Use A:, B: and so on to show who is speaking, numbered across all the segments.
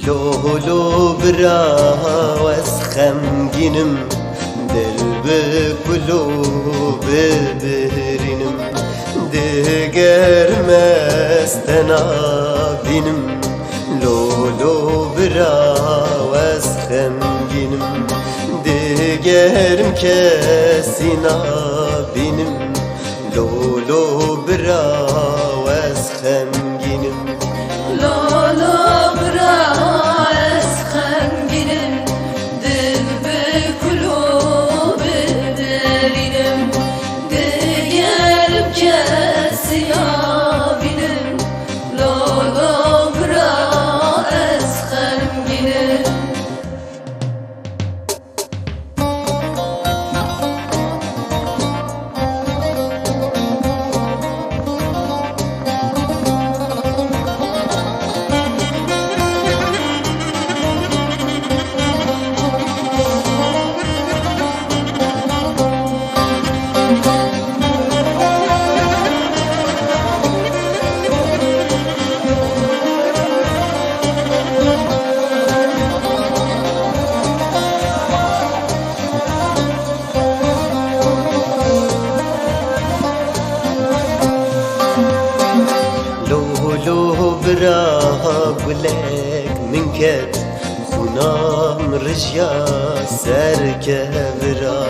A: لولو برا واسخمگینم دل بکلو ببرینم دگر مستنا بینم لولو برا واسخمگینم دگرم کسی نبینم لولو برا واسخمگینم برا گلک من کت خونام رجیا سرکبرا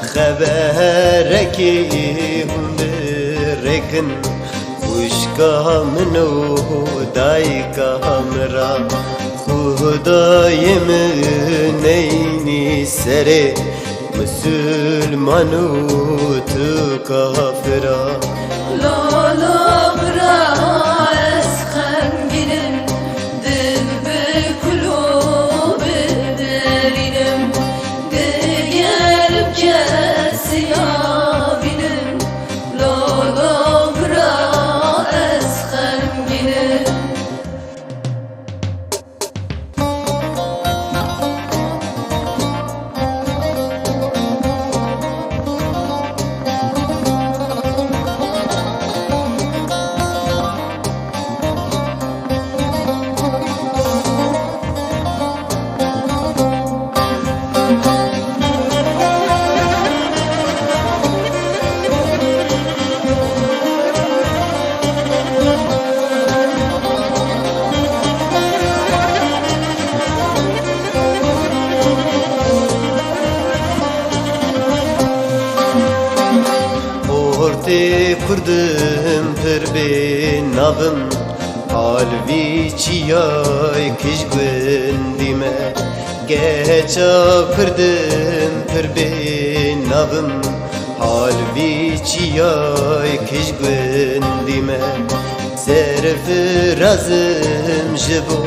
A: خبرکی هم برکن خوشکا منو دایکا مرا خدای من اینی سره مسلمانو تو کافرا
B: لالا برا
A: Orte kurdum per ben navım Halvi çiyay kiş gündime Geça kurdum per ben navım Halvi çiyay kiş gündime Serfirazım jibo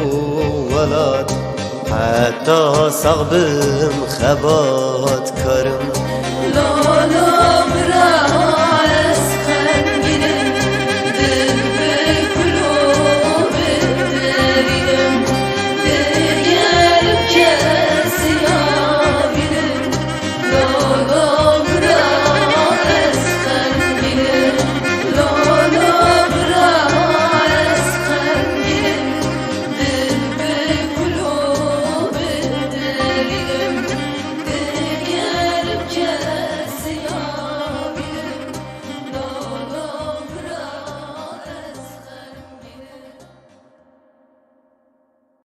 A: velat Hatta sağbım xebat karım
B: Lala bırak